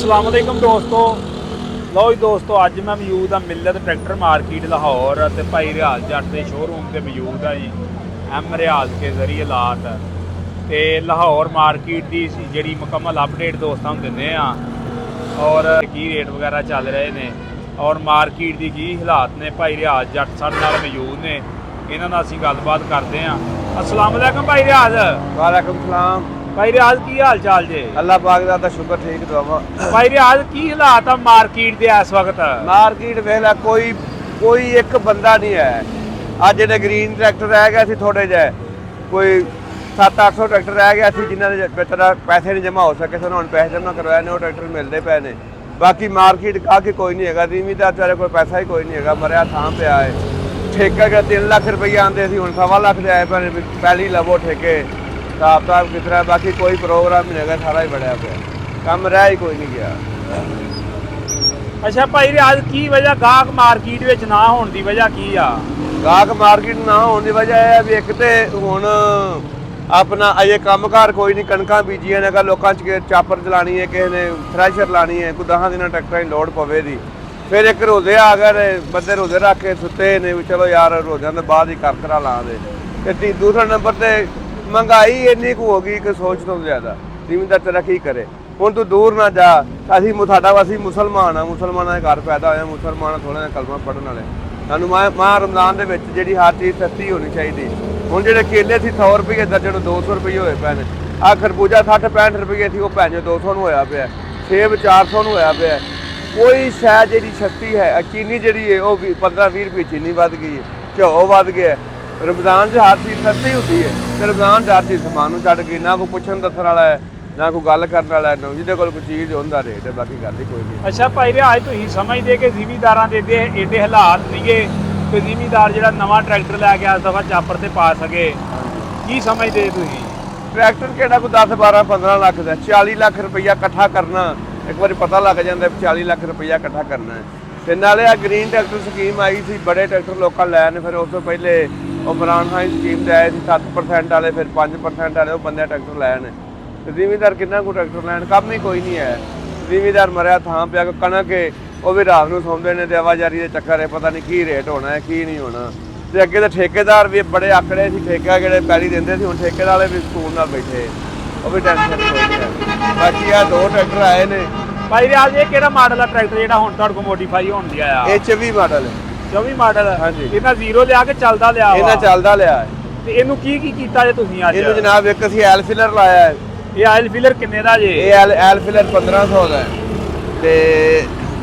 अस्सलाम वालेकुम दोस्तों। लो जी दोस्तों, अज मैं मौजूद हाँ मिलत ट्रैक्टर मार्केट लाहौर ते भाई रियाज जट के शोरूम से मौजूद हाँ जी। एम रियाज के जरिए लात ते लाहौर मार्केट की जी मुकम्मल अपडेट दोस्तों देने और की रेट वगैरह चल रहे हैं और मार्केट की की हालात ने। भाई रियाज जट साडे नाल मौजूद ने, इन्हां नाल असीं गलबात करते हैं। अस्सलाम वालेकुम भाई रियाज। वालेकुम सलाम। भाई रियाज की हाल चाल जे? अल्लाह पाक दा शुक्र ठीक दुआ। भाई रियाज की हालात है मार्केट दे इस वक्त? मार्केट वेला कोई एक बंदा नहीं है। आज जेडे ग्रीन ट्रैक्टर रह गए सी थोड़े जे, कोई 700-800 ट्रैक्टर रह गया सी जिन्हां दे पैसे नहीं जमा हो सके सन, हुण पैसे जमा करवाए ने, वो ट्रैक्टर मिलते पे ने। बाकी मार्केट का कोई नहीं है, जिमीदार बेचारे कोई पैसा ही कोई नहीं है, मरिया थां पे आए। ठेका का 3 लाख रुपया आते सी, हुण 1.25 लाख दे आए पे, पहली लवो ठेके हिसाब किताब किस तरह। बाकी कोई प्रोग्राम नहीं है, सारा ही बढ़िया पे कम रह ही कोई नहीं गया। अच्छा भाई रियाज की वजह गाहक मार्केट विच ना होने की वजह की आ? गाहक मार्केट ना होने की वजह है भी एक तो हुण अपना अजे कामकार कोई नहीं, कणकां बीजियां ने, अगर लोगों च चापर चलानी है, किसी ने थ्रैशर लानी है, कोई 10 दिन ट्रैक्टर की लोड़ पवे दी। फिर एक रोजे अगर बंदे रोजे रख के सुते ने भी चलो यार रोज़ों के बाद ही कर करा ला दे। दूसरा नंबर से महंगाई इन्नी को होगी कि सोच तो ज़्यादा जिमीदार तेरा की करे। हुण तू दूर ना जा, असी मुसलमान हाँ, मुसलमानों के घर पैदा होया, मुसलमान थोड़ा जिहा कलमा पढ़ने वाले। सानू माह रमजान दे विच जिहड़ी हर चीज़ सस्ती होनी चाहिए। हुण जिहड़े केले सी 100 रुपये दर्जन 200 रुपये होए पे ने। आ खरबूजा 60-65 रुपये थी, वो भैन 200 नूं होया पिया। सेब 400 नूं होया पिया। कोई शै जिहड़ी सस्ती है, चीनी जिहड़ी है वो 15-20 रुपये चीनी वध गई है, घ्यो वध गया। रमजान से हर चीज़ सस्ती होती है, तो रमजान से हर चीज़ समान छड्ड गई, ना कोई पुछन दस्सण वाला है, ना कोई गल करने वाला है, जिहदे कोल कोई चीज़ उहदा रेट है, बाकी गल ही कोई नहीं। अच्छा भाई रियाज तुसीं समझदे कि जिमीदारां दे एडे हालात नहीं कि जिमीदार जिहड़ा नवां ट्रैक्टर लै के इस दफा चापर ते पा सके? की समझदे तुसीं? ट्रैक्टर किहड़ा कोई 10-12-15 लाख का, 40 लाख रुपया इकट्ठा करना एक बार पता लग जाता है 40 लाख रुपया इकट्ठा करना है। तो नाले आ ग्रीन ट्रैक्टर स्कीम आई थी, बड़े ट्रैक्टर लोग लैन, फिर उस तो पहले इमरान खान स्कीम आए थे 7% वाले, फिर 5% वाले, वो बंदे ट्रैक्टर लैन। तो जिमीदार कितना को ट्रैक्टर लैन, कम ही कोई नहीं है। जिमीदार मरिया थां पे कणक है, वो भी रात को सौंदे ने, आवाजारी के चक्कर है, पता नहीं की रेट होना है की नहीं होना। तो अगे तो ठेकेदार भी बड़े आकड़े थे, ठेका जो पैली देंगे थे, हुण ठेकेदार वाले भी स्कूल नाल बैठे, वो भी टेंशन कोई नहीं है। बाकी आ 2 ट्रैक्टर आए ने। भाई रियाज ये किहड़ा मॉडल है ट्रैक्टर जिहड़ा हुण तुहाडे कोल मॉडिफाई होण दिया आ? ये 24 मॉडल है। 24 मॉडल? हाँ जी। इन्हां जीरो लिया के चलदा लिया वा? इन्हां चलदा लिया है। ते इहनूं की कीता जे तुसीं अज? इहनूं जनाब एक असीं एल फिलर लाया है। ये आयल फिलर किन्ने दा जे? ये एल फिलर 1500 दा है ते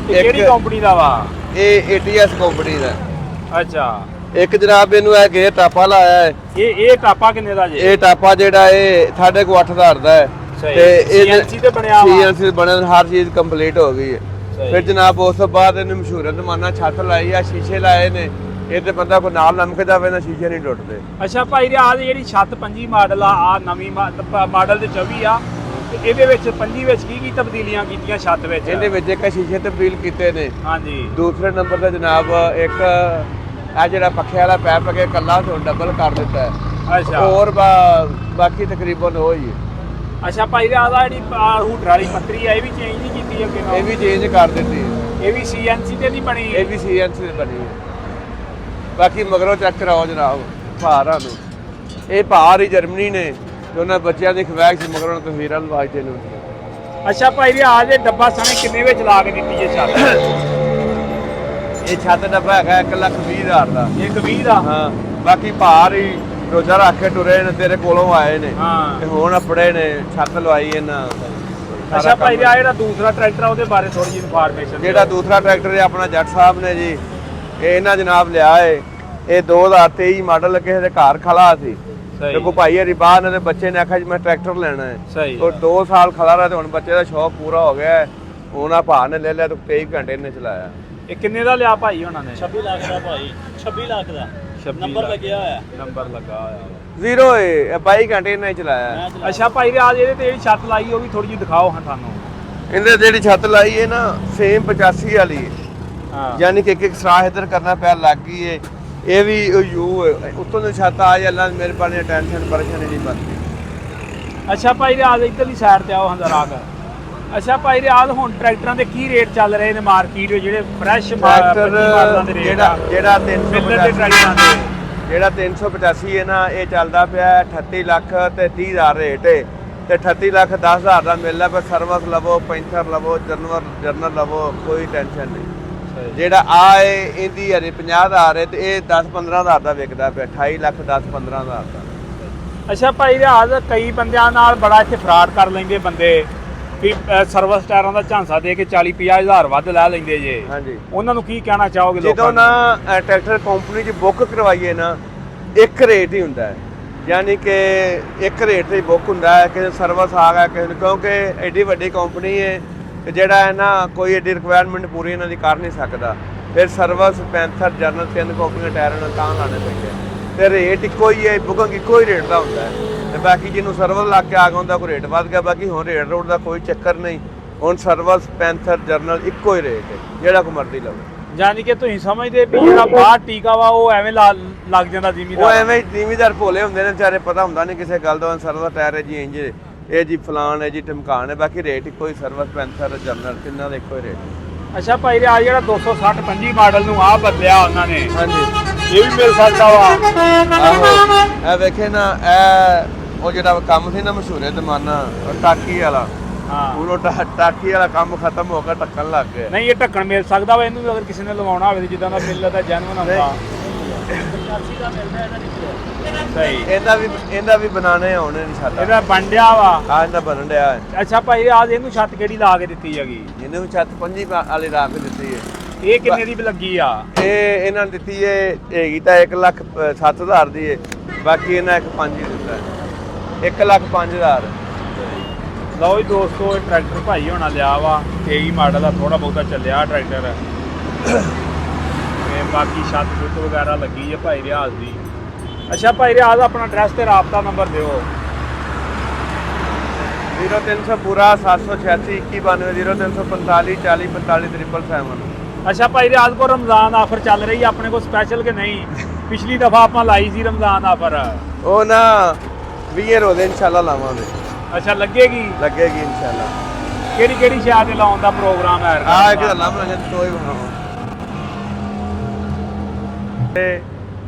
किहड़ी कंपनी दा वा? ये ATS कंपनी दा। अच्छा। एक जनाब इहनूं है कि टापा लाया है। ये टापा किन्ने दा जे? ये टापा जेड़ा है 8,500 दा है ते CNC ते बनया वा? CNC बनन, हर चीज कंप्लीट हो गई है। फिर जनाब उस तो बाद इहनूं मशहूरत माना छत लाई है, शीशे लाए ने। ये तो बंदा कोई नाल लमक जावे ना, शीशे नहीं टुटदे। अच्छा भाई रियाज जिहड़ी छत 25 मॉडल आ नवीं मॉडल ते 24 आ, ते इहदे विच 25 विच की तब्दीलियां कीतियां छत विच? इहदे विच एक शीशे तब्दील कीते ने। हां जी। दूसरे नंबर ते जनाब एक आ जेड़ा पखे वाला पैप अगे कल्ला तो डबल कर दिता है। अच्छा। और बाकी तकरीबन हो ही है। अच्छा भाई रियाज आ जिहड़ी हूटर वाली पत्तरी है, ये भी चेंज नहीं कीती अगे नाल? ये भी चेंज कर दी है। ये भी CNC ते नहीं बनी? ये भी CNC से बनी है। बाकी मगरों चेक कराओ जनाब भारां नूं, ये भार ही जर्मनी ने, जो उन्होंने बच्चों की खवैक से मगरों तस्वीरां लवाई ने। अच्छा भाई रियाज ये डब्बा सने किन्ने विच ला के दित्ती है छत? ये छत डब्बा है 1,20,000 का। 1,20,000 दा? हाँ। बाकी भार ही रोजा रख के टुरे ने, तेरे कोलों आए ने हाँ। हुण अपने ने छत लवाई इन्हां। अच्छा भाई रियाज जेहड़ा दूसरा ट्रैक्टर ਉਹਦੇ बारे थोड़ी जी इन्फॉर्मेशन? जेहड़ा दूसरा ट्रैक्टर है अपना जट साहब ने जी, ये इन्हां जनाब लिया है। ये 2023 मॉडल किसी के घर खड़ा सी, सही। कोई भाई हरी बाहर ने, बच्चे ने आखा जी मैं ट्रैक्टर लेना है। सही। और 2 साल खड़ा रहा, तो हुण बच्चे का शौक पूरा हो गया है। हुण आ भा ने ले लिया तो 23 घंटे ने चलाया। ਇਹ ਕਿੰਨੇ ਦਾ ਲਿਆ ਭਾਈ ਉਹਨਾਂ ਨੇ? 26 ਲੱਖ ਦਾ ਭਾਈ, 26 ਲੱਖ ਦਾ ਨੰਬਰ ਲੱਗਿਆ ਹੋਇਆ। ਨੰਬਰ ਲੱਗਾ ਹੋਇਆ। ਜ਼ੀਰੋ ਹੈ, 22 ਘੰਟੇ ਨੇ ਚਲਾਇਆ। ਅੱਛਾ ਭਾਈ ਰਿਆਜ਼ ਇਹਦੇ ਤੇ ਜਿਹੜੀ ਛੱਤ ਲਾਈ ਉਹ ਵੀ ਥੋੜੀ ਜਿਹੀ ਦਿਖਾਓ ਹਾਂ ਸਾਨੂੰ। ਇਹਦੇ ਜਿਹੜੀ ਛੱਤ ਲਾਈ ਹੈ ਨਾ ਸੇਮ 85 ਵਾਲੀ ਹੈ। ਹਾਂ। ਯਾਨੀ ਕਿ ਇੱਕ ਸਰਾਹ ਇਧਰ ਕਰਨਾ ਪਿਆ ਲੱਗ ਗਈ ਹੈ। ਇਹ ਵੀ ਯੂ ਹੈ, ਉੱਤੋਂ ਦੀ ਛੱਤ ਆ ਜਾ, ਅੱਲਾ ਮੇਰੇ ਪਾਣੇ ਟੈਨਸ਼ਨ ਪਰੇਸ਼ਾਨੀ ਨਹੀਂ ਬਣਦੀ। ਅੱਛਾ ਭਾਈ ਰਿਆਜ਼ ਇੱਧਰਲੀ ਸਾਈਡ ਤੇ ਆਓ ਹਾਂ ਜ਼ਰਾ। ਅੱਛਾ ਭਾਈ ਰਿਆਜ਼, ਹੁਣ ਟਰੈਕਟਰਾਂ ਦੇ ਕੀ ਰੇਟ ਚੱਲ ਰਹੇ ਨੇ ਮਾਰਕੀਟ ਵਿੱਚ, ਜਿਹੜੇ ਫਰੈਸ਼ ਟਰੈਕਟਰ ਮਾਡਲਾਂ ਦੇ ਰੇਟ ਜਿਹੜਾ ਮਿਲਰ ਦੇ 385 ਟਰੈਕਟਰਾਂ ਦੇ ਜਿਹੜਾ 385 ਹੈ ਨਾ, ਇਹ ਚੱਲਦਾ ਪਿਆ 38 ਲੱਖ ਤੇ 30 ਹਜ਼ਾਰ ਰੇਟ ਹੈ ਤੇ 38 ਲੱਖ 10 ਹਜ਼ਾਰ ਦਾ ਮਿਲਦਾ ਪਿਆ। ਸਰਵਿਸ ਲਵੋ, ਪੈਂਥਰ ਲਵੋ, ਜਰਨਲ ਲਵੋ, ਕੋਈ ਟੈਨਸ਼ਨ ਨਹੀਂ। ਜਿਹੜਾ ਆ ਹੈ ਇਹਦੀ ਹਰੇ 50 ਹਜ਼ਾਰ ਹੈ ਤੇ ਇਹ 10-15 ਹਜ਼ਾਰ ਦਾ ਵਿਕਦਾ ਪਿਆ। 28 ਲੱਖ 10-15 ਹਜ਼ਾਰ ਦਾ। ਅੱਛਾ ਭਾਈ ਰਿਆਜ਼, ਕਈ ਬੰਦਿਆਂ ਨਾਲ ਬੜਾ ਇੱਥੇ ਫਰਾਡ ਕਰ ਲੈਂਦੇ ਬੰਦੇ ਵੀ ਸਰਵਿਸ ਟਾਇਰਾਂ ਦਾ ਝਾਂਸਾ ਦੇ ਕੇ 40-50 ਹਜ਼ਾਰ ਵੱਧ ਲੈ ਲੈਂਦੇ ਜੇ। ਹਾਂਜੀ, ਉਹਨਾਂ ਨੂੰ ਕੀ ਕਹਿਣਾ ਚਾਹੋਗੇ ਜਦੋਂ ਲੋਕਾਂ ਨਾ ਨੂੰ? ਟਰੈਕਟਰ ਕੰਪਨੀ 'ਚ ਬੁੱਕ ਕਰਵਾਈਏ ਨਾ, ਇੱਕ ਰੇਟ ਹੀ ਹੁੰਦਾ ਹੈ, ਯਾਨੀ ਕਿ ਇੱਕ ਰੇਟ ਤੇ ਬੁੱਕ ਹੁੰਦਾ ਹੈ। ਕਿਸੇ ਸਰਵਿਸ ਆ ਗਿਆ ਕਿਸੇ ਨੂੰ, ਕਿਉਂਕਿ ਐਡੀ ਵੱਡੀ ਕੰਪਨੀ ਹੈ ਕਿ ਜਿਹੜਾ ਹੈ ਨਾ ਕੋਈ ਐਡੀ ਰਿਕੁਆਇਰਮੈਂਟ ਪੂਰੀ ਇਹਨਾਂ ਦੀ ਕਰ ਨਹੀਂ ਸਕਦਾ। ਫਿਰ ਸਰਵਿਸ, ਪੈਂਥਰ, ਜਰਨਲ, ਤਿੰਨ ਕੰਪਨੀਆਂ ਟਾਇਰਾਂ ਨਾਲ ਤਾਂ ਲਾਣੇ ਪੈਂਦੇ ਤੇ ਰੇਟ ਇੱਕੋ ਹੀ ਹੈ, ਬੁਕਿੰਗ ਇੱਕੋ ਹੀ ਰੇਟ ਦਾ ਹੁੰਦਾ ਹੈ। ਤੇ ਬਾਕੀ ਜਿਹਨੂੰ ਸਰਵਿਸ ਲੱਗ ਕੇ ਆ ਗਿਆ ਹੁੰਦਾ ਕੋਈ ਰੇਟ ਵੱਧ ਗਿਆ। ਬਾਕੀ ਹੁਣ ਰੇਟ ਰੋਡ ਦਾ ਕੋਈ ਚੱਕਰ ਨਹੀਂ। ਹੁਣ ਸਰਵਿਸ, ਪੈਂਥਰ, ਜਰਨਲ ਇੱਕੋ ਹੀ ਰੇਟ ਹੈ, ਜਿਹੜਾ ਕੋ ਮਰਜ਼ੀ ਲਵੇ। ਯਾਨੀ ਕਿ ਤੁਸੀਂ ਸਮਝਦੇ ਵੀ ਜਿਹੜਾ ਬਾਹਰ ਟੀਕਾ ਵਾ ਉਹ ਐਵੇਂ ਲੱਗ ਜਾਂਦਾ ਉਹ ਜ਼ਿਮੀਦਾਰ? ਐਵੇਂ ਜ਼ਿਮੀਦਾਰ ਭੋਲੇ ਹੁੰਦੇ ਨੇ ਵਿਚਾਰੇ, ਪਤਾ ਹੁੰਦਾ ਨਹੀਂ ਕਿਸੇ ਗੱਲ ਦਾ। ਸਰਵਿਸ ਟਾਇਰ ਹੈ ਜੀ, ਇੰਜ ਇਹ ਜੀ ਫਲਾਣ ਹੈ ਜੀ, ਟਮਕਾਨ ਹੈ, ਬਾਕੀ ਰੇਟ ਇੱਕੋ ਹੀ। ਸਰਵਿਸ, ਪੈਂਥਰ, ਜਰਨਲ ਤਿੰਨਾਂ ਦਾ ਇੱਕੋ ਹੀ ਰੇਟ। ਅੱਛਾ ਭਾਈ ਰਿਆਜ਼, ਜਿਹੜਾ 260 25 ਮਾਡਲ ਨੂੰ ਆ ਬਦਲਿਆ ਉਹਨਾਂ ਨੇ, ਹਾਂਜੀ, ਇਹ ਵੀ ਮਿਲ ਸਕਦਾ ਵਾ? ਆਹੋ, ਇਹ ਵੇਖੇ ਨਾ, ਇਹ ਉਹ ਜਿਹੜਾ ਕੰਮ ਸੀ ਨਾ ਮਸ਼ਹੂਰੇ ਜ਼ਮਾਨਾ, ਉਹ ਟਾਕੀ ਵਾਲਾ, ਹਾਂ, ਪੂਰਾ ਟਾਕੀ ਵਾਲਾ ਕੰਮ ਖਤਮ ਹੋ ਗਿਆ, ਢੱਕਣ ਲੱਗ ਗਿਆ। ਨਹੀਂ ਇਹ ਢੱਕਣ ਮਿਲ ਸਕਦਾ ਵਾ ਇਹਨੂੰ ਵੀ, ਅਗਰ ਕਿਸੇ ਨੇ ਲਵਾਉਣਾ ਹੋਵੇ ਜਿੱਦਾਂ ਦਾ ਮਿਲ ਦਾ ਜੈਨੂਨ ਹੁੰਦਾ। 85 ਦਾ ਮਿਲਦਾ ਇਹਦਾ ਨਿਕਲਿਆ। ਸਹੀ, ਇਹਦਾ ਵੀ ਬਣਾਣੇ ਆਉਣੇ ਨੇ ਛੱਤ। ਇਹਦਾ ਬੰਡਿਆ ਵਾ। ਆ ਇਹਦਾ ਬਣਨ ਡਿਆ ਹੈ। ਅੱਛਾ ਭਾਈ ਰਿਆਜ਼, ਇਹਨੂੰ ਛੱਤ ਕਿਹੜੀ ਲਾ ਕੇ ਦਿੱਤੀ ਹੈਗੀ? ਇਹਨੂੰ ਵੀ ਛੱਤ 5 ਵਾਲੀ ਲਾ ਕੇ ਦਿੱਤੀ ਹੈ। ਇਹ ਕਿੰਨੇ ਦੀ ਲੱਗੀ ਆ? ਇਹ ਇਹਨਾਂ ਨੇ ਦਿੱਤੀ ਹੈ, ਹੈਗੀ ਤਾਂ 1,07,000 ਦੀ ਹੈ। ਬਾਕੀ ਇਹਨਾਂ 1,05,000 ਹੀ ਦਿੱਤਾ ਹੈ। 1,05,000। ਲਓ ਜੀ ਦੋਸਤੋ, ਇਹ ਟਰੈਕਟਰ ਭਾਈ ਹੋਣਾ ਲਿਆ ਵਾ 23 ਮਾਡਲ ਦਾ, ਥੋੜਾ ਬਹੁਤਾ ਚੱਲਿਆ ਟਰੈਕਟਰ। ਤੇ ਬਾਕੀ ਛੱਤ ਛੁੱਤ ਵਗੈਰਾ ਲੱਗੀ ਹੈ ਭਾਈ ਰਿਆਜ਼ ਦੀ। ਅੱਛਾ ਭਾਈ ਰਿਆਜ਼, ਆਪਣਾ ਐਡਰੈਸ ਤੇ ਰਾਬਤਾ ਨੰਬਰ ਦਿਓ। 0300 ਪੂਰਾ 786 2192 0345 40 45 777। ਅੱਛਾ ਭਾਈ ਰਿਆਜ਼, ਕੋ ਰਮਜ਼ਾਨ ਆਫਰ ਚੱਲ ਰਹੀ ਹੈ ਆਪਣੇ ਕੋਲ ਸਪੈਸ਼ਲ ਕਿ ਨਹੀਂ? ਪਿਛਲੀ ਦਫਾ ਆਪਾਂ ਲਾਈ ਸੀ ਰਮਜ਼ਾਨ ਆਫਰ। ਉਹ ਨਾ 20 ਰੋਜ਼ੇ ਇਨਸ਼ਾਅੱਲਾ ਲਾਵਾਂਗੇ। ਅੱਛਾ, ਲੱਗੇਗੀ? ਲੱਗੇਗੀ ਇਨਸ਼ਾਅੱਲਾ। ਕਿਹੜੀ ਕਿਹੜੀ ਸ਼ਾਹ ਤੇ ਲਾਉਣ ਦਾ ਪ੍ਰੋਗਰਾਮ ਹੈ? ਆ ਇੱਕ ਤਾਂ ਲਾਵਾਂ ਜਦ ਤੋਈ ਬਣਾਵਾਂ ਤੇ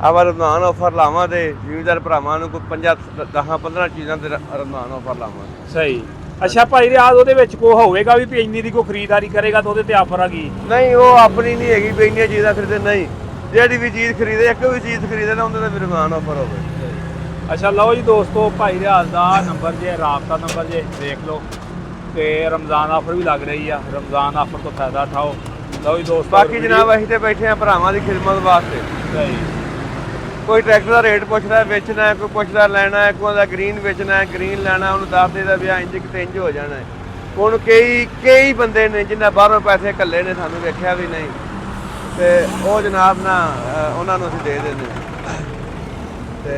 ਆਵਾ ਰਮਜ਼ਾਨ ਆਫਰ ਲਾਵਾਂ ਤੇ ਜ਼ਿਮੀਦਾਰ ਭਰਾਵਾਂ ਨੂੰ ਕੋਈ 5-10-15 ਚੀਜ਼ਾਂ ਤੇ ਰਮਜ਼ਾਨ ਆਫਰ ਲਾਵਾਂ। ਸਹੀ। ਅੱਛਾ ਭਾਈ ਰਿਆਜ਼, ਉਹਦੇ ਵਿੱਚ ਕੋ ਹੋਵੇਗਾ ਵੀ ਇੰਨੀ ਦੀ ਕੋਈ ਖਰੀਦਦਾਰੀ ਕਰੇਗਾ ਤਾਂ ਉਹਦੇ ਤੇ ਆਫਰ ਹੈਗੀ? ਨਹੀਂ, ਉਹ ਆਪਣੀ ਨਹੀਂ ਹੈਗੀ ਵੀ ਇੰਨੀਆਂ ਚੀਜ਼ਾਂ ਖਰੀਦੇ, ਨਹੀਂ। ਜਿਹੜੀ ਵੀ ਚੀਜ਼ ਖਰੀਦੇ, ਇੱਕ ਵੀ ਚੀਜ਼ ਖਰੀਦੇ ਨਾ ਉਹਦੇ ਤੇ ਵੀ ਰਮਜ਼ਾਨ ਆਫਰ ਹੋਵੇ। ਅੱਛਾ ਲਓ ਜੀ ਦੋਸਤੋ, ਭਾਈ ਰਿਆਜ਼ ਦਾ ਨੰਬਰ ਜੇ ਰਾਬਤਾ ਨੰਬਰ ਜੇ ਦੇਖ ਲਓ। ਤੇ ਰਮਜ਼ਾਨ ਆਫਰ ਵੀ ਲੱਗ ਰਹੀ ਆ, ਰਮਜ਼ਾਨ ਆਫਰ ਤੋਂ ਫਾਇਦਾ ਉਠਾਓ। ਲਓ ਜੀ ਦੋਸਤੋ, ਬਾਕੀ ਜਨਾਬ ਅਸੀਂ ਤੇ ਬੈਠੇ ਆ ਭਰਾਵਾਂ ਦੀ ਖਿਦਮਤ ਵਾਸਤੇ। ਸਹੀ। ਕੋਈ ਟਰੈਕਟਰ ਦਾ ਰੇਟ ਪੁੱਛਦਾ, ਵੇਚਣਾ ਹੈ, ਕੋਈ ਪੁੱਛਦਾ ਲੈਣਾ ਹੈ, ਕੋਈ ਦਾ ਗ੍ਰੀਨ ਵੇਚਣਾ ਹੈ, ਗ੍ਰੀਨ ਲੈਣਾ, ਉਹਨੂੰ ਦੱਸ ਦੇਦਾ ਵੀ ਇੰਜ ਕਿ ਇੰਜ ਹੋ ਜਾਣਾ ਹੈ। ਹੁਣ ਕਈ ਬੰਦੇ ਨੇ ਜਿਨ੍ਹਾਂ ਬਾਹਰੋਂ ਪੈਸੇ ਘੱਲੇ ਨੇ, ਸਾਨੂੰ ਵੇਖਿਆ ਵੀ ਨਹੀਂ, ਤੇ ਉਹ ਜਨਾਬ ਨਾ ਉਹਨਾਂ ਨੂੰ ਅਸੀਂ ਦੇ ਦਿੰਦੇ ਤੇ